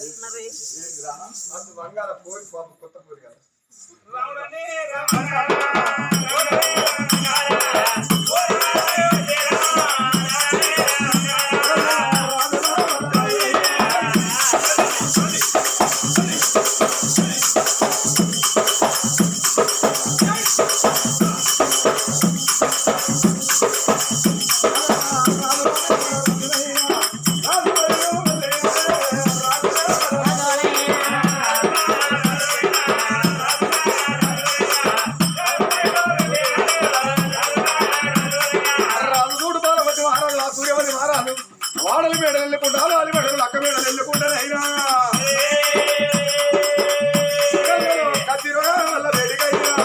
చేస్తున్నారు బంగాళ పోయి పాప కొత్త పోయి కదా రాముడనే వాడలు మేడలు వెళ్ళకుండా లాలి మేడలు అక్క మేడలు వెళ్ళకుండా అయినా కత్తిరో వల్ల వేడికైనా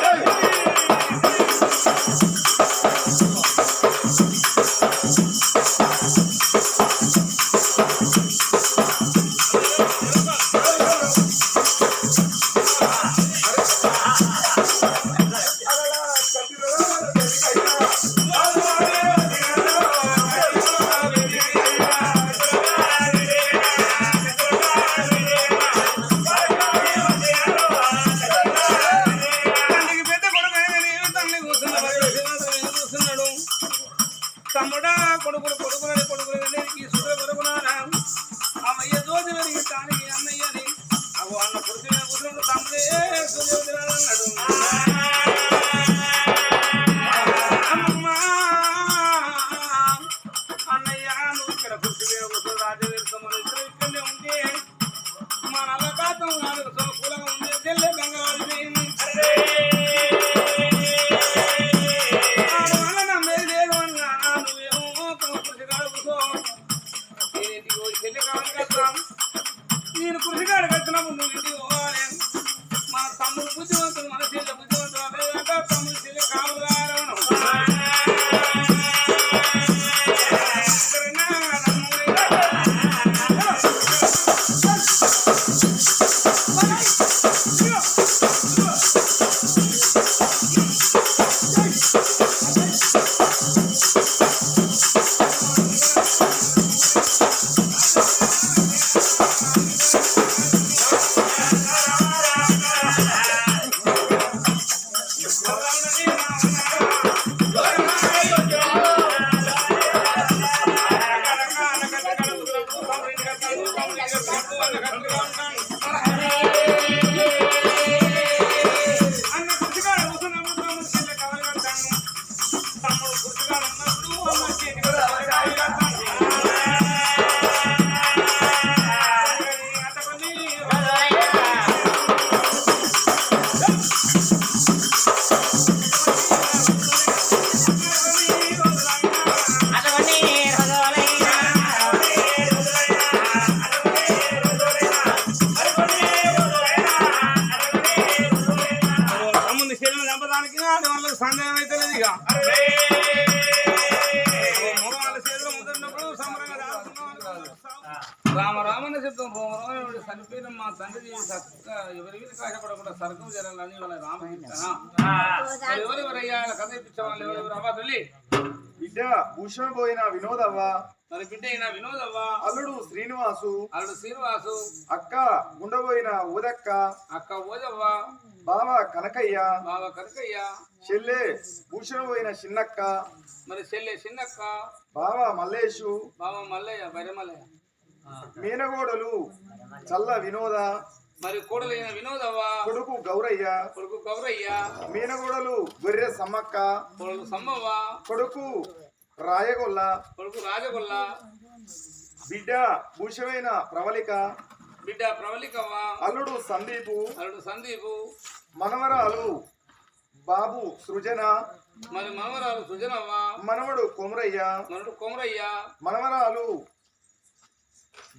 తమ్ముడా కొడుకులు కొడుకులని కొడుకులని ఈ సుఖ కొడుకున్నారా అమ్మయ్య దోజు వెలిగి తానికి అన్నయ్యని అవు అన్న పురుషుల కూతురు తమ్ముడే అన్నాడు అమ్మమ్మ అన్నయ్య నువ్వు ఇక్కడ పురుషులే కూతురు రాజవీరమ్మను ఇద్దరు ఇక్కడనే ఉంటే మా నల్లకాతం నాలుగు కూలంగా ఉండే చెల్లె గంగవాడి నేను కృషిగాడు కట్టినప్పుడు నువ్వు ఇంటికి పోవాలి మా తమ్ముడు బుద్ధివంతుడు మన చెల్లె బుద్ధివంతుడు అదేవిధంగా తమ్ముడు చెల్లె కావుగా సందేహం అయితే లేదు ఇక మగవాళ్ళ చేతిలో ముదిరినప్పుడు సమరంగా రామరామని చెప్తాం రామరాముడు చనిపోయిన మా తండ్రి ఎవరి మీద కాశపడకుండా సర్గం జరగాలని వాళ్ళ రామకృష్ణ ఎవరెవరయ్యా కథ ఇప్పించేవాళ్ళు ఎవరెవరు అవ్వ తల్లి బిడ్డ భూషణ పోయిన వినోదవ్వ మరి బిడ్డ అయిన వినోదవ్వ అల్లుడు శ్రీనివాసు అక్క గుండబోయిన ఊదక్క అక్క ఓదవ్వ బావ కనకయ్య చెల్లె భూషణ పోయిన చిన్నక్క మరి చెల్లె చిన్నక్క బావ మల్లేషు మల్లయ్య బైరమల్లయ్య మీనగోడలు చల్ల వినోద మరి కోడలైన వినోదవ్వ కొడుకు గౌరయ్య మీనగోడలు గొర్రె సమ్మక్క కొడుకు సమ్మవ్వ కొడుకు రాజగొల్ల బిడ్డ భూషమైన ప్రవళికవ్వ అల్లుడు సందీపు మనవరాలు బాబు సృజన మరి మనవరాలు సృజనవ్వ మనవడు కొమరయ్య మనవరాలు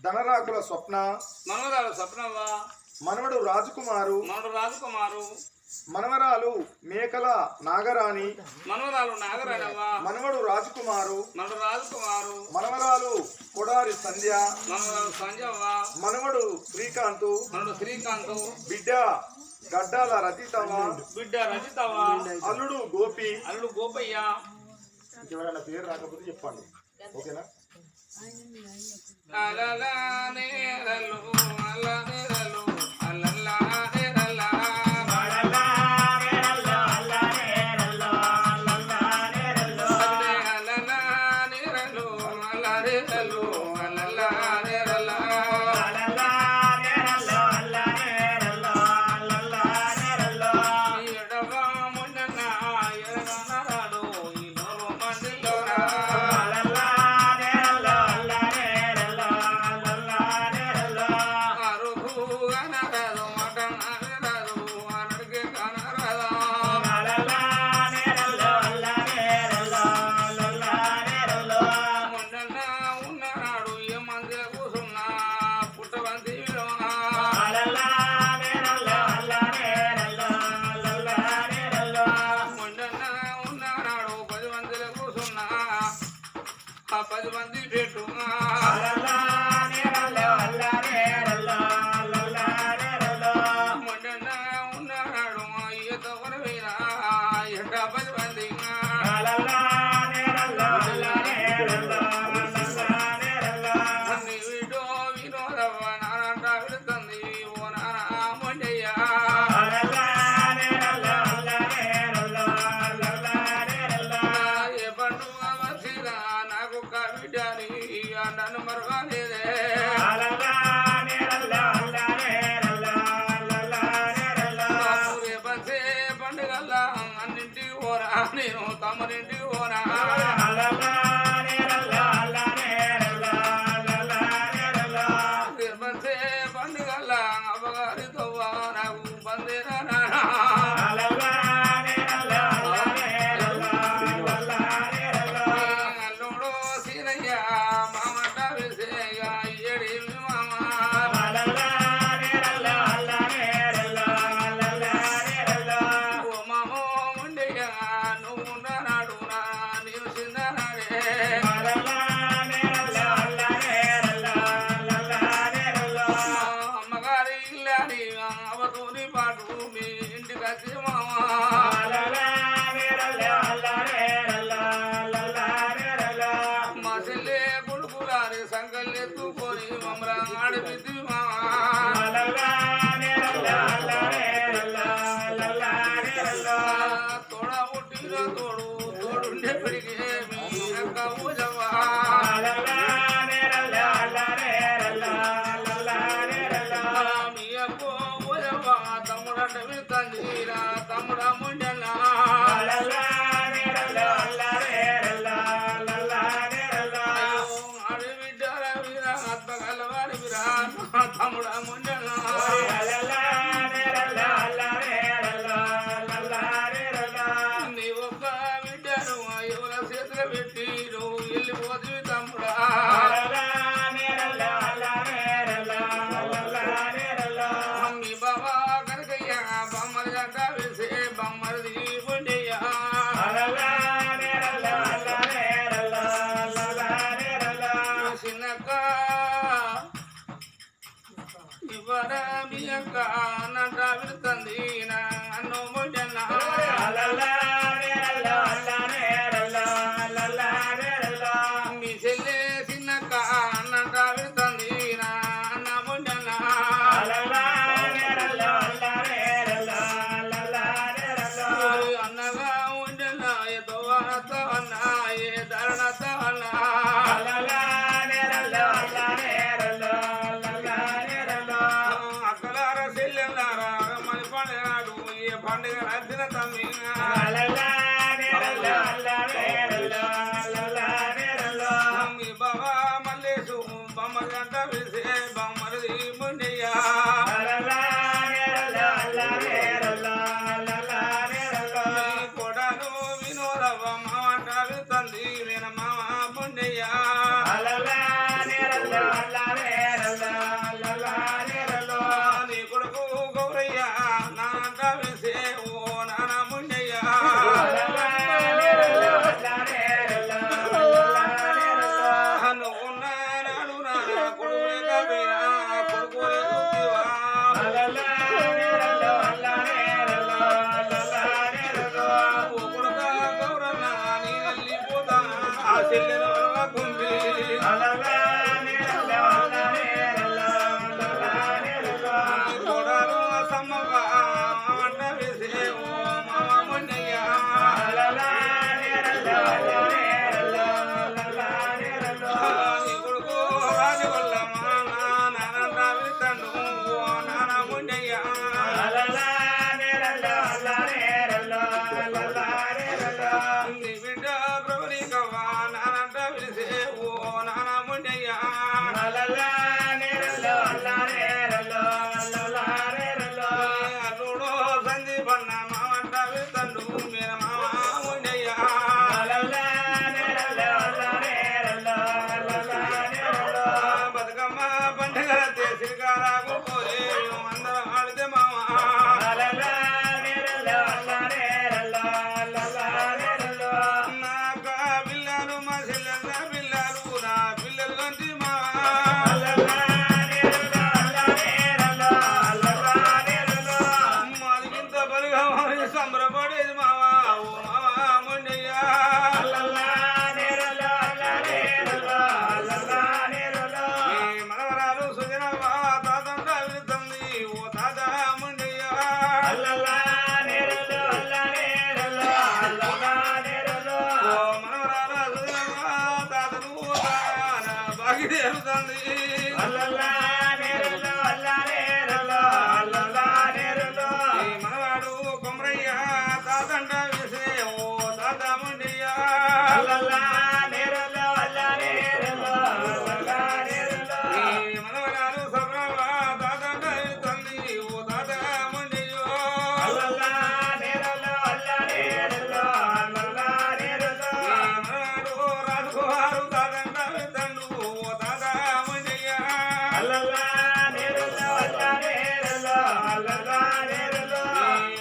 ధనరాకుల స్వప్నవ్వ మనవడు రాజకుమారు మనవరాలు మేకల నాగరాణి మనవడు రాజకుమారు మనవరాలు కొడారి సంధ్య మనవడు శ్రీకాంత్ బిడ్డ గడ్డాల రజితవ్వ అల్లుడు గోపయ్య ఎవరైనా పేరు రాకపోతే చెప్పండి ఓకేనా అలా పుట్టింది మావా తోడ పుట్టిన తోడుండే పెరిగే మీ అక్క ఊజవా మీ అక్క ఊజవా తమ్ముడంట వితందిరా తమ్ముడ ముండెన్నా ఆడబిడ్డల వీరా అత్తగలవాడి వీరా తమ్ముడ ముండెన్నా నీ ఒక్క బిడ్డను ఎవర చేతులు పెట్టి నువ్వు వెళ్ళిపోతుంది తమ్ముడా మీ బాబా కనకయ్య బొమ్మలు గంట వేసే బొమ్మది ఉండయ్యా చిన్నక్క ఇవ్వర మీ అక్క నంట విడుతుంది నా అన్ను ముండన్నా మీ చెల్లె చిన్నక్క నంట విడుతుంది నా అన్న ముండన్నా అన్నగా ఉండన్నా ఏ దోవనతో అన్నా ఏ ధరణతో అన్నా అక్కలారా చెల్లెల్లారా మన పండుగ ఏ పండుగ నచ్చిన తమ్మి మీ బాబా మల్లేసు బొమ్మలు గంట వేసే బొమ్మది ముండయ్యా కొడాను వినోదవ్వ మావంట వెళ్తుంది నేను మామ ముండయ్యా నీ కొడుకు గౌరయ్య నానంట వేసే ఓ నాన్న ముండయ్యా నువ్వున్న నాడు నాన్న కొడుకు కొడుకు కొడుక గౌరన్న నీ వెళ్ళిపోతా ఆ చెల్లెలు కుంపి కొడలు సమ్మగా వంట వేసే ఓ మామ ముండయ్యా నీ కొడుకు రాజు వల్ల మా నాన్న వితండు ఓ నాన్న ముండయ్యా నీ బిడ్డ ప్రభునికవ్వా నానంట పిలిసే ఓ నాన్న ముండయ్యా అల్లుడో సందీపన్న మావంట వితండు మీర మామ ముండయ్యా బతుకమ్మ పండుగ శ్రీకారాకు పోలే అందరం ఆడితే మామ నాక పిల్లలు మా చెల్లెల పిల్లలు నా పిల్లలు కంటి మాదికింత బలిగా సంబరపడేది మావా ఓ మామ ముండయ్యా మనవరాలు సుజనవ్వ తాతంట వెళ్తుంది ఓ తాత ముండయ్యా ఓ మనవరాల సుజనవ్వ తాతను బాగి తేరుతుంది మనవాడు కొమరయ్య తాతంట వేసే ఓ తాత ముండయ్యా మనవరాలు సబ్రవ్వ తాతంట వెళ్తుంది ఓ తాత ముండయ్యో మనవాడు రాజుకోవారు తాతంట వెళ్తాడు ఓ తాత ముండయ్యా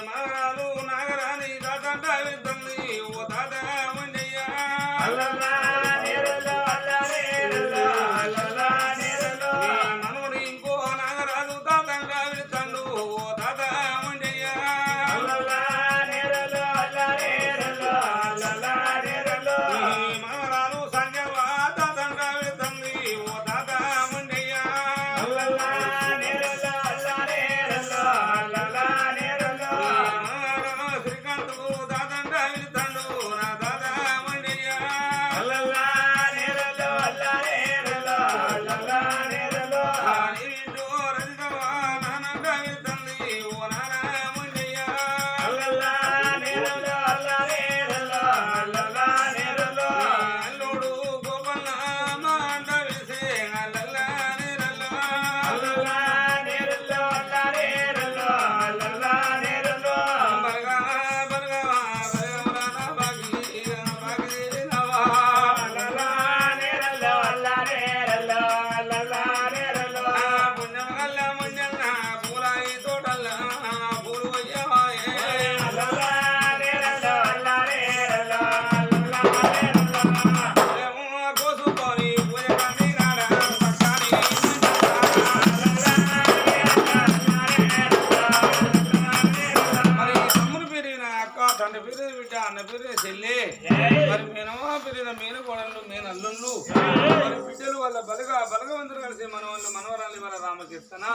మనవరాలు నాగరాని తాతంట వెళ్తుంది ఓ తాత ముండయ్యా మరి మేనమా పెరిగిన మేనకోడళ్ళు మేనల్లుళ్ళు మరి బిడ్డలు వాళ్ళ బలగవంతులు కలిసి మనవరాలు వాళ్ళ రామకృష్ణ